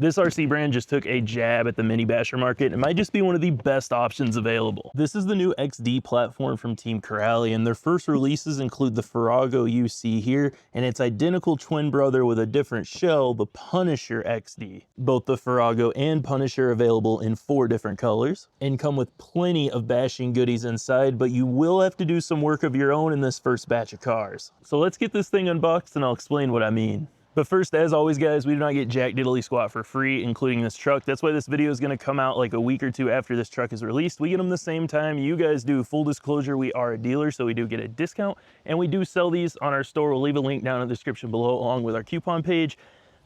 This RC brand just took a jab at the mini basher market and might just be one of the best options available. This is the new XD platform from Team Corrali, and their first releases include the Furago you see here and its identical twin brother with a different shell, the Punisher XD. Both the Furago and Punisher are available in 4 different colors and come with plenty of bashing goodies inside, but you will have to do some work of your own in this first batch of cars. So let's get this thing unboxed and I'll explain what I mean. But first, as always guys, we do not get jack diddly squat for free, including this truck. That's why this video is going to come out like a week or 2 after this truck is released. We get them the same time you guys do. Full disclosure, we are a dealer, so we do get a discount, and we do sell these on our store. We'll leave a link down in the description below along with our coupon page.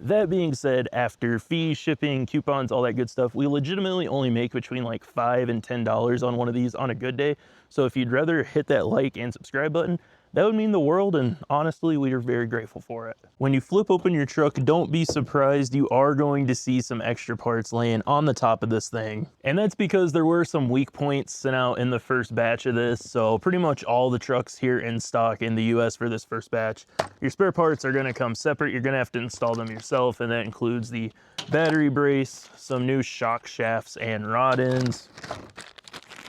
That being said, after fees, shipping, coupons, all that good stuff, we legitimately only make between like $5 and $10 on one of these on a good day. So if you'd rather hit that like and subscribe button, that would mean the world, and honestly, we are very grateful for it. When you flip open your truck, don't be surprised. You are going to see some extra parts laying on the top of this thing. And that's because there were some weak points sent out in the first batch of this. So pretty much all the trucks here in stock in the US for this first batch, your spare parts are gonna come separate. You're gonna have to install them yourself, and that includes the battery brace, some new shock shafts and rod ends,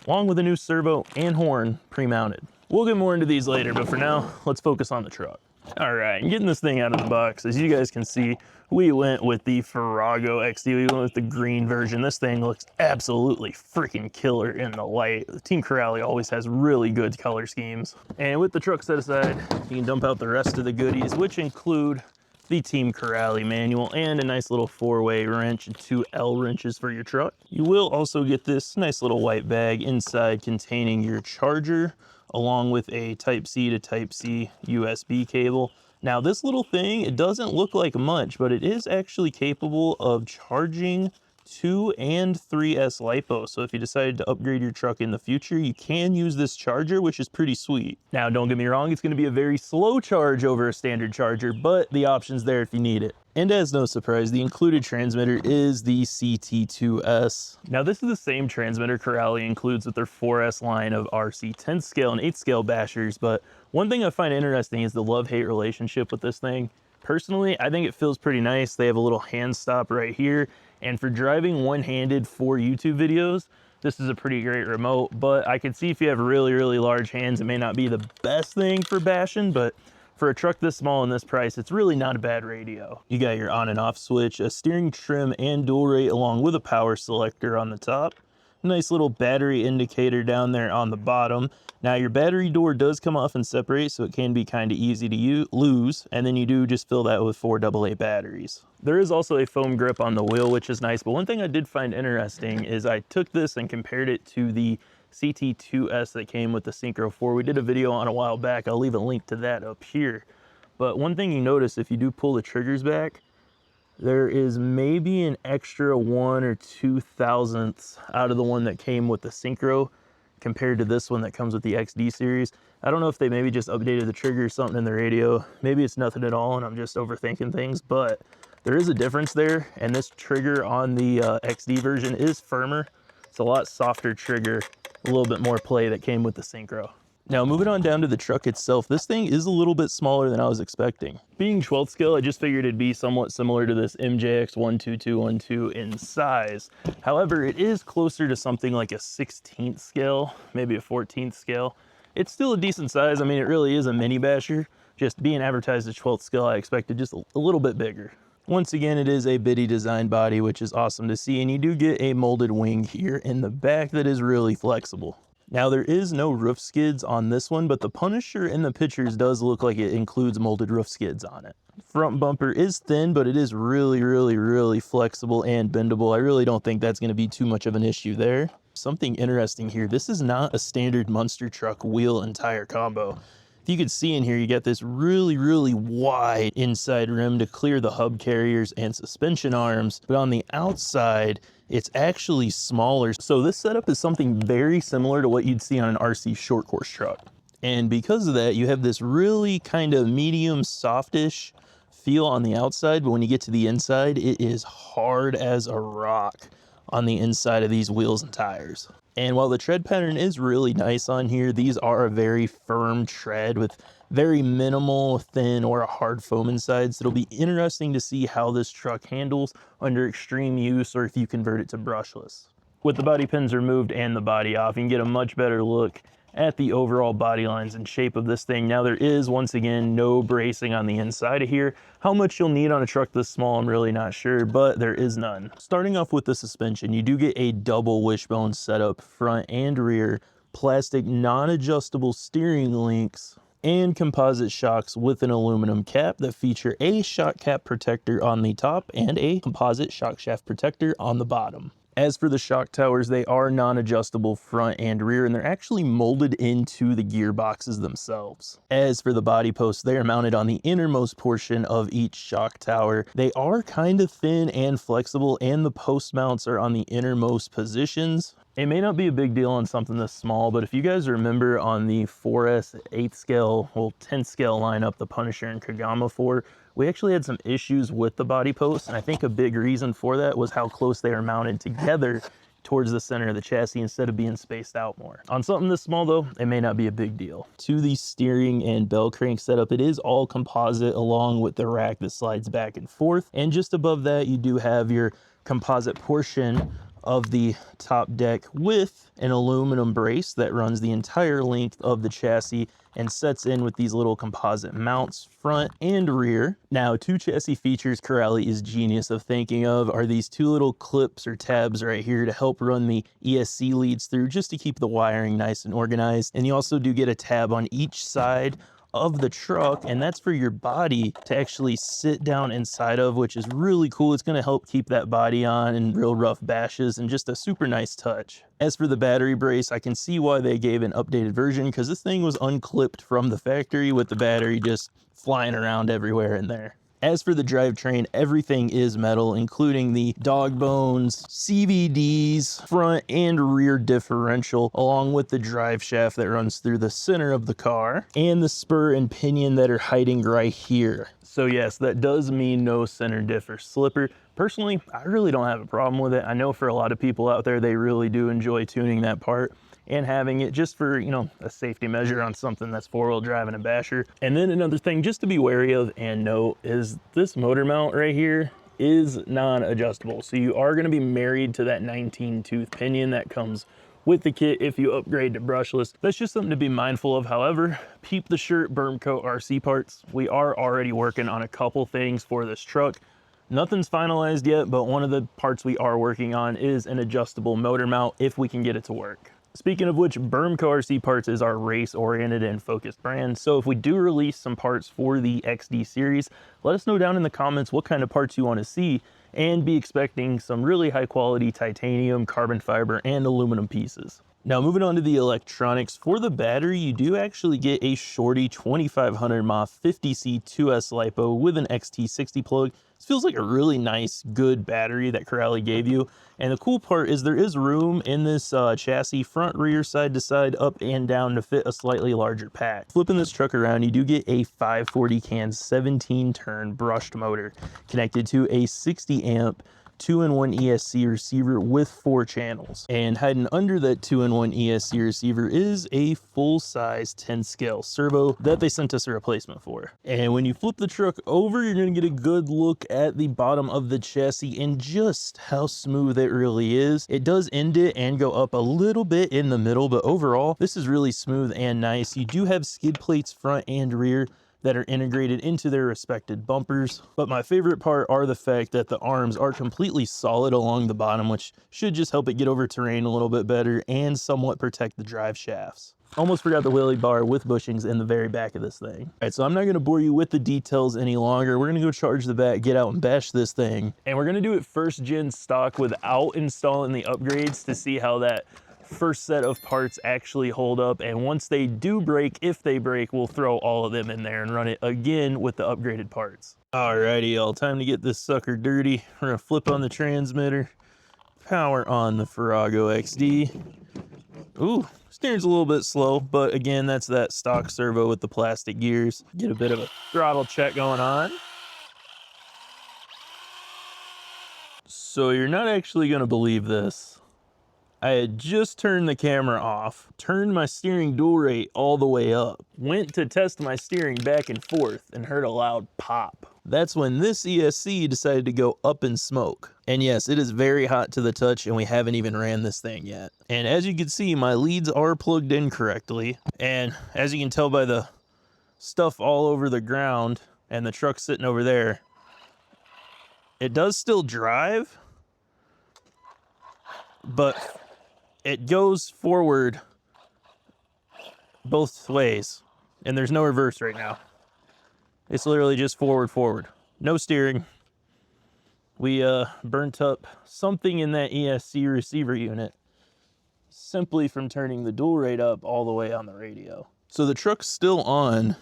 along with a new servo and horn pre-mounted. We'll get more into these later, but for now, let's focus on the truck. All right, and getting this thing out of the box, as you guys can see, we went with the Furago XD. We went with the green version. This thing looks absolutely freaking killer in the light. Team Corrali always has really good color schemes. And with the truck set aside, you can dump out the rest of the goodies, which include the Team Corrali manual and a nice little 4-way wrench and 2 L wrenches for your truck. You will also get this nice little white bag inside containing your charger, along with a Type-C to Type-C USB cable. Now this little thing, it doesn't look like much, but it is actually capable of charging 2 and 3S LiPo. So if you decide to upgrade your truck in the future, you can use this charger, which is pretty sweet. Now don't get me wrong, it's gonna be a very slow charge over a standard charger, but the option's there if you need it. And as no surprise, the included transmitter is the CT2S. Now this is the same transmitter Corrali includes with their 4S line of RC 10 scale and 8 scale bashers, but one thing I find interesting is the love-hate relationship with this thing. Personally, I think it feels pretty nice. They have a little hand stop right here, and for driving one-handed for YouTube videos, this is a pretty great remote, but I can see if you have really large hands, it may not be the best thing for bashing, but for a truck this small and this price, it's really not a bad radio. You got your on and off switch, a steering trim and dual rate, along with a power selector on the top. Nice little battery indicator down there on the bottom. Now your battery door does come off and separate, so it can be kind of easy to lose, and then you do just fill that with 4 AA batteries. There is also a foam grip on the wheel, which is nice, but one thing I did find interesting is I took this and compared it to the CT2S that came with the Synchro 4. We did a video on a while back. I'll leave a link to that up here. But one thing you notice, if you do pull the triggers back, there is maybe an extra 1 or 2 thousandths out of the one that came with the Synchro compared to this one that comes with the XD series. I don't know if they maybe just updated the trigger or something in the radio. Maybe it's nothing at all and I'm just overthinking things, but there is a difference there. And this trigger on the XD version is firmer. It's a lot softer trigger, a little bit more play that came with the Synchro. Now moving on down to the truck itself, this thing is a little bit smaller than I was expecting. Being 12th scale, I just figured it'd be somewhat similar to this MJX 12212 in size. However, it is closer to something like a 16th scale, maybe a 14th scale. It's still a decent size. I mean, it really is a mini basher. Just being advertised as 12th scale, I expected just a little bit bigger. Once again, it is a bitty design body, which is awesome to see, and you do get a molded wing here in the back that is really flexible. Now there is no roof skids on this one, but the Punisher in the pictures does look like it includes molded roof skids on it. Front bumper is thin, but it is really flexible and bendable. I really don't think that's going to be too much of an issue there. Something interesting here, this is not a standard Munster truck wheel and tire combo. If you could see in here, you got this really wide inside rim to clear the hub carriers and suspension arms, but on the outside, it's actually smaller. So this setup is something very similar to what you'd see on an RC short course truck. And because of that, you have this really kind of medium softish feel on the outside, but when you get to the inside, it is hard as a rock on the inside of these wheels and tires. And while the tread pattern is really nice on here, these are a very firm tread with very minimal thin or a hard foam inside. So it'll be interesting to see how this truck handles under extreme use or if you convert it to brushless. With the body pins removed and the body off, you can get a much better look at the overall body lines and shape of this thing. Now there is, once again, no bracing on the inside of here. How much you'll need on a truck this small, I'm really not sure, but there is none. Starting off with the suspension, you do get a double wishbone setup, front and rear, plastic non-adjustable steering links, and composite shocks with an aluminum cap that feature a shock cap protector on the top and a composite shock shaft protector on the bottom. As for the shock towers, they are non-adjustable front and rear, and they're actually molded into the gearboxes themselves. As for the body posts, they are mounted on the innermost portion of each shock tower. They are kind of thin and flexible, and the post mounts are on the innermost positions. It may not be a big deal on something this small, but if you guys remember on the 4S 8th scale, well 10th scale lineup, the Punisher and Kagama 4, we actually had some issues with the body posts, and I think a big reason for that was how close they are mounted together towards the center of the chassis instead of being spaced out more. On something this small though, it may not be a big deal. To the steering and bell crank setup, it is all composite along with the rack that slides back and forth, and just above that you do have your composite portion of the top deck with an aluminum brace that runs the entire length of the chassis and sets in with these little composite mounts front and rear. Now, two chassis features Corrali is genius of thinking of are these two little clips or tabs right here to help run the ESC leads through, just to keep the wiring nice and organized. And you also do get a tab on each side of the truck, and that's for your body to actually sit down inside of, which is really cool. It's going to help keep that body on in real rough bashes, and just a super nice touch. As for the battery brace, I can see why they gave an updated version, because this thing was unclipped from the factory with the battery just flying around everywhere in there. As for the drivetrain, everything is metal, including the dog bones, CVDs, front and rear differential, along with the drive shaft that runs through the center of the car, and the spur and pinion that are hiding right here. So yes, that does mean no center diff or slipper. Personally, I really don't have a problem with it. I know for a lot of people out there, they really do enjoy tuning that part and having it just for, you know, a safety measure on something that's four-wheel drive and a basher. And then another thing just to be wary of and note is this motor mount right here is non-adjustable. So you are going to be married to that 19-tooth pinion that comes with the kit if you upgrade to brushless. That's just something to be mindful of. However, peep the shirt Bermco RC parts. We are already working on a couple things for this truck. Nothing's finalized yet, but one of the parts we are working on is an adjustable motor mount if we can get it to work. Speaking of which, Bermco RC Parts is our race-oriented and focused brand, so if we do release some parts for the XD series, let us know down in the comments what kind of parts you want to see, and be expecting some really high-quality titanium, carbon fiber, and aluminum pieces. Now moving on to the electronics, for the battery you do actually get a Shorty 2500 mAh 50C 2S LiPo with an XT60 plug. This feels like a really nice, good battery that Corrali gave you. And the cool part is there is room in this chassis, front, rear, side to side, up and down, to fit a slightly larger pack. Flipping this truck around, you do get a 540 can 17 turn brushed motor connected to a 60 amp 2-in-1 ESC receiver with 4 channels. And hiding under that 2-in-1 ESC receiver is a full-size 10-scale servo that they sent us a replacement for. And when you flip the truck over, you're going to get a good look at the bottom of the chassis and just how smooth it really is. It does end it and go up a little bit in the middle, but overall, this is really smooth and nice. You do have skid plates front and rear that are integrated into their respected bumpers. But my favorite part are the fact that the arms are completely solid along the bottom, which should just help it get over terrain a little bit better and somewhat protect the drive shafts. Almost forgot the wheelie bar with bushings in the very back of this thing. All right, so I'm not gonna bore you with the details any longer. We're gonna go charge the bat, get out and bash this thing. And we're gonna do it first gen stock without installing the upgrades to see how that first set of parts actually hold up, and once they do break, if they break, we'll throw all of them in there and run it again with the upgraded parts. Alrighty y'all, time to get this sucker dirty. We're gonna flip on the transmitter, power on the Furago XD. Ooh, steering's a little bit slow, but again, that's that stock servo with the plastic gears. Get a bit of a throttle check going on. So you're not actually gonna believe this. I had just turned the camera off, turned my steering dual rate all the way up, went to test my steering back and forth, and heard a loud pop. That's when this ESC decided to go up in smoke. And yes, it is very hot to the touch, and we haven't even ran this thing yet. And as you can see, my leads are plugged in correctly. And as you can tell by the stuff all over the ground and the truck sitting over there, it does still drive, but it goes forward both ways, and there's no reverse right now. It's literally just forward. No steering. We burnt up something in that ESC receiver unit simply from turning the dual rate up all the way on the radio. So the truck's still on,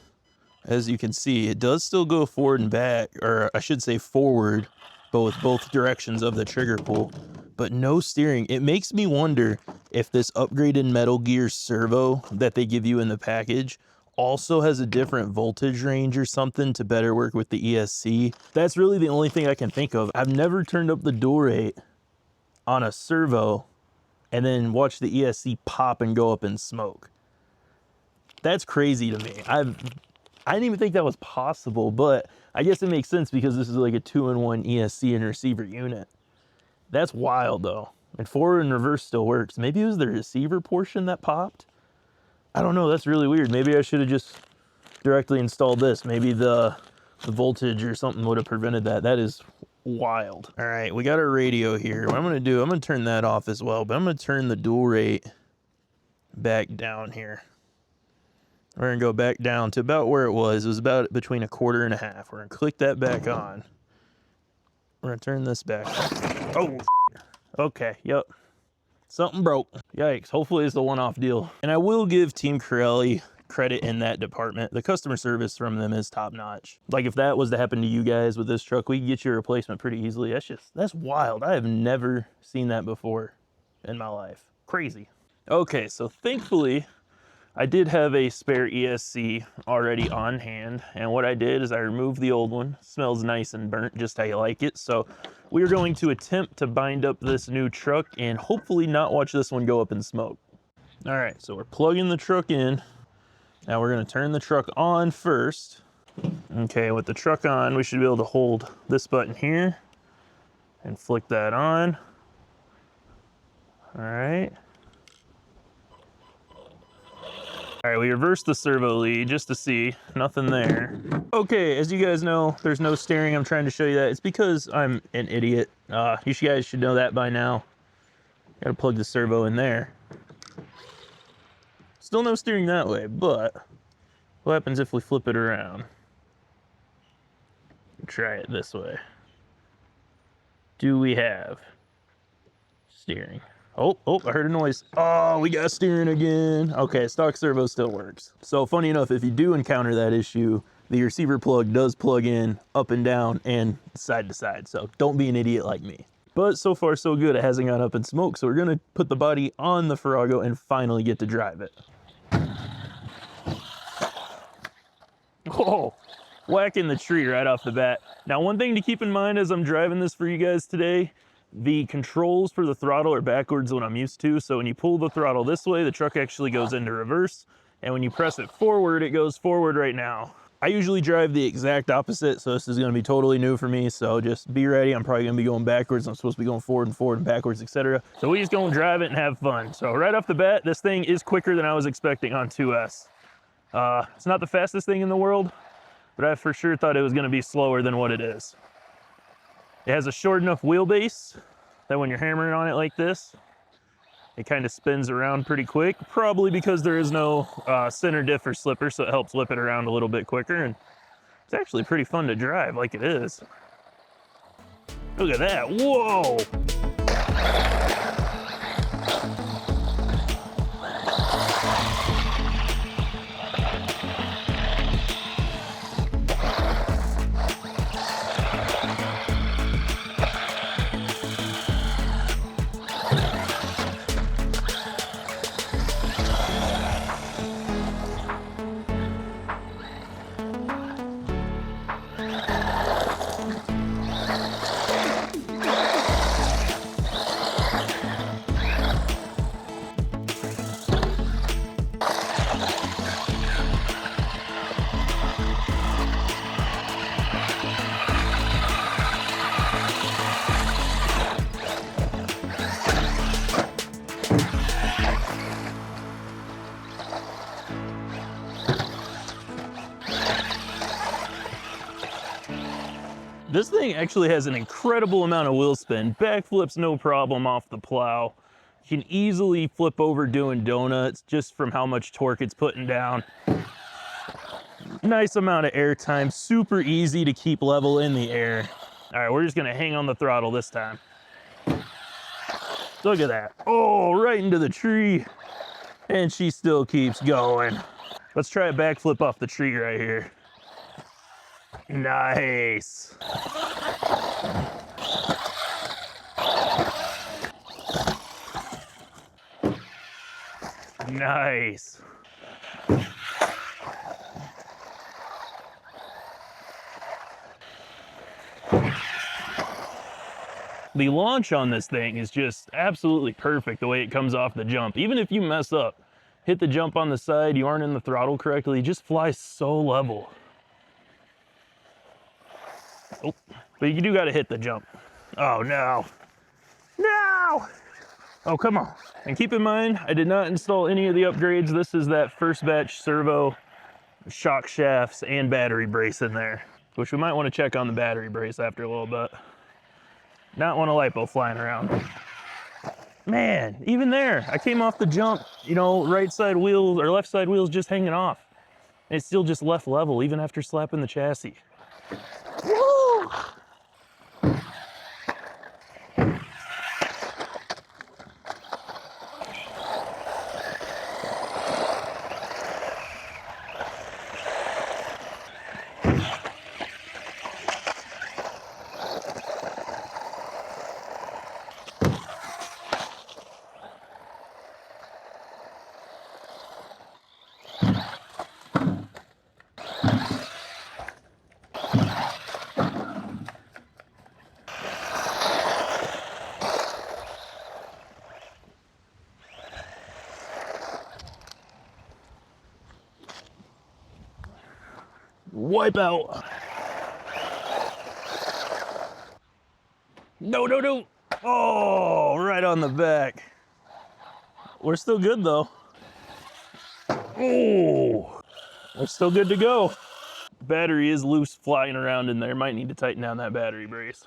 as you can see. It does still go forward and back, or I should say forward, but with both directions of the trigger pull, but no steering. It makes me wonder if this upgraded Metal Gear servo that they give you in the package also has a different voltage range or something to better work with the ESC. That's really the only thing I can think of. I've never turned up the dual rate on a servo and then watched the ESC pop and go up in smoke. That's crazy to me. I didn't even think that was possible, but I guess it makes sense because this is like a 2-in-1 ESC and receiver unit. That's wild though. And forward and reverse still works. Maybe it was the receiver portion that popped. I don't know, that's really weird. Maybe I should have just directly installed this. Maybe the voltage or something would have prevented that. That is wild. All right, we got our radio here. What I'm gonna do, I'm gonna turn that off as well, but I'm gonna turn the dual rate back down here. We're gonna go back down to about where it was. It was about between 1/4 and 1/2. We're gonna click that back on. We're gonna turn this back on. Oh, okay, yep. Something broke. Yikes, hopefully it's a one-off deal. And I will give Team Corelli credit in that department. The customer service from them is top-notch. Like if that was to happen to you guys with this truck, we can get you a replacement pretty easily. That's wild. I have never seen that before in my life. Crazy. Okay, so thankfully, I did have a spare ESC already on hand, and what I did is I removed the old one. It smells nice and burnt, just how you like it. So we are going to attempt to bind up this new truck and hopefully not watch this one go up in smoke. All right, so we're plugging the truck in. Now we're gonna turn the truck on first. Okay, with the truck on, we should be able to hold this button here and flick that on. All right. All right, we reversed the servo lead just to see, nothing there. Okay, as you guys know, there's no steering. I'm trying to show you that. It's because I'm an idiot. You guys should know that by now. Gotta plug the servo in there. Still no steering that way, but what happens if we flip it around? Try it this way. Do we have steering? Oh, I heard a noise. Oh, we got steering again. Okay, stock servo still works. So funny enough, if you do encounter that issue, the receiver plug does plug in up and down and side to side. So don't be an idiot like me. But so far so good, it hasn't gone up in smoke. So we're gonna put the body on the Furago and finally get to drive it. Oh, whacking the tree right off the bat. Now, one thing to keep in mind as I'm driving this for you guys today, the controls for the throttle are backwards than what I'm used to. So when you pull the throttle this way, the truck actually goes into reverse. And when you press it forward, it goes forward right now. I usually drive the exact opposite, so this is gonna be totally new for me. So just be ready, I'm probably gonna be going backwards. I'm supposed to be going forward and backwards, etc. So we just gonna drive it and have fun. So right off the bat, this thing is quicker than I was expecting on 2S. It's not the fastest thing in the world, but I for sure thought it was gonna be slower than what it is. It has a short enough wheelbase that when you're hammering on it like this, it kind of spins around pretty quick, probably because there is no center diff or slipper, so it helps whip it around a little bit quicker, and it's actually pretty fun to drive like it is. Look at that, whoa! This thing actually has an incredible amount of wheel spin. Backflips no problem off the plow. You can easily flip over doing donuts just from how much torque it's putting down. Nice amount of air time, super easy to keep level in the air. All right, we're just gonna hang on the throttle this time. Look at that. Oh, right into the tree. And she still keeps going. Let's try a backflip off the tree right here. Nice. Nice. The launch on this thing is just absolutely perfect the way it comes off the jump. Even if you mess up, hit the jump on the side, you aren't in the throttle correctly, it just flies so level. Oh, but you do gotta hit the jump. Oh no. No! Oh, come on. And keep in mind, I did not install any of the upgrades. This is that first batch servo, shock shafts, and battery brace in there, which we might want to check on the battery brace after a little bit. Not want a lipo flying around. Man, even there, I came off the jump, you know, right side wheels or left side wheels just hanging off. And it's still just left level even after slapping the chassis. Woo! Wipe out. No, no, no. Oh, right on the back. We're still good though. Oh, we're still good to go. Battery is loose flying around in there. Might need to tighten down that battery brace.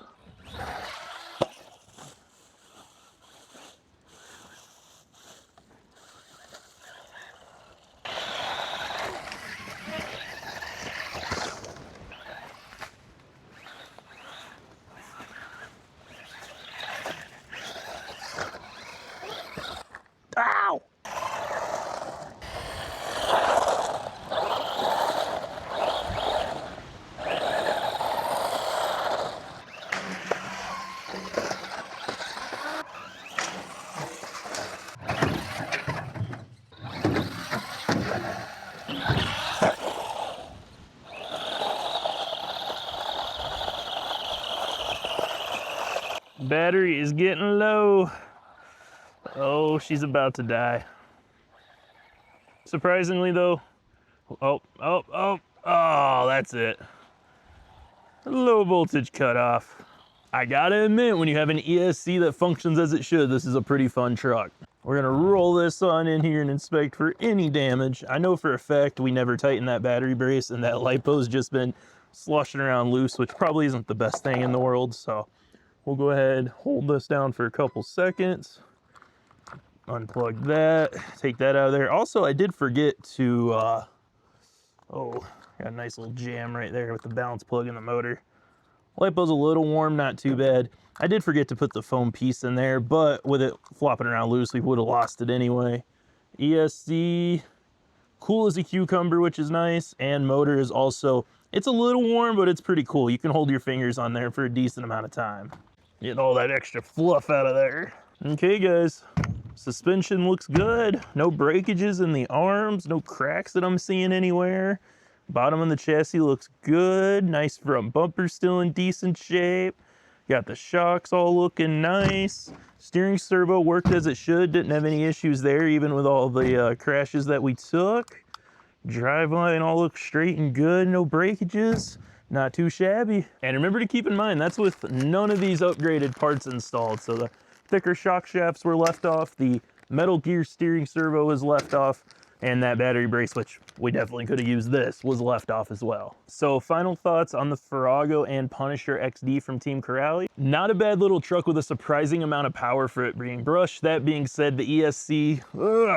Ow! Battery is getting low. Oh, she's about to die. Surprisingly though, oh, that's it. Low voltage cutoff. I gotta admit, when you have an ESC that functions as it should, this is a pretty fun truck. We're gonna roll this on in here and inspect for any damage. I know for a fact we never tightened that battery brace and that lipo's just been sloshing around loose, which probably isn't the best thing in the world. So we'll go ahead, hold this down for a couple seconds. Unplug that, take that out of there. Also, I did forget to, got a nice little jam right there with the balance plug in the motor. Lipo's a little warm, not too bad. I did forget to put the foam piece in there, but with it flopping around loose, we would have lost it anyway. ESC, cool as a cucumber, which is nice, and motor is also, it's a little warm, but it's pretty cool. You can hold your fingers on there for a decent amount of time. Getting all that extra fluff out of there. Okay, guys. Suspension looks good. No breakages in the arms, no cracks that I'm seeing anywhere. Bottom of the chassis looks good. Nice front bumper still in decent shape. Got the shocks all looking nice. Steering servo worked as it should. Didn't have any issues there, even with all the crashes that we took. Driveline all looks straight and good. No breakages. Not too shabby. And remember to keep in mind, that's with none of these upgraded parts installed. So the thicker shock shafts were left off. The metal gear steering servo was left off. And that battery brace, which we definitely could have used this, was left off as well. So final thoughts on the Furago and Punisher XD from Team Corrali. Not a bad little truck with a surprising amount of power for it being brushed. That being said, the ESC,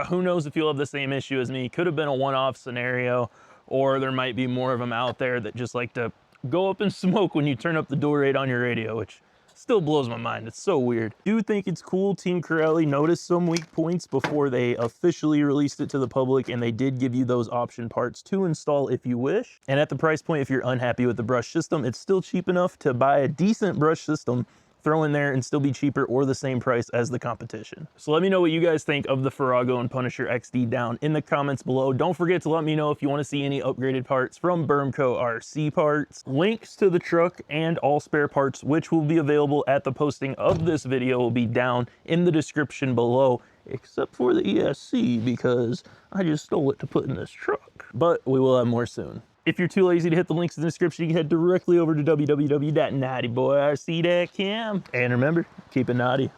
who knows if you'll have the same issue as me. Could have been a one-off scenario, or there might be more of them out there that just like to go up in smoke when you turn up the door rate on your radio, which still blows my mind. It's so weird. I do think it's cool Team Corrali noticed some weak points before they officially released it to the public, and they did give you those option parts to install if you wish. And at the price point, if you're unhappy with the brush system, it's still cheap enough to buy a decent brush system, throw in there, and still be cheaper or the same price as the competition. So let me know what you guys think of the Furago and Punisher XD down in the comments below. Don't forget to let me know if you want to see any upgraded parts from Bermco RC Parts. Links to the truck and all spare parts, which will be available at the posting of this video, will be down in the description below, except for the ESC because I just stole it to put in this truck. But we will have more soon. If you're too lazy to hit the links in the description, you can head directly over to www.naughtyboyrc.com. And remember, keep it naughty.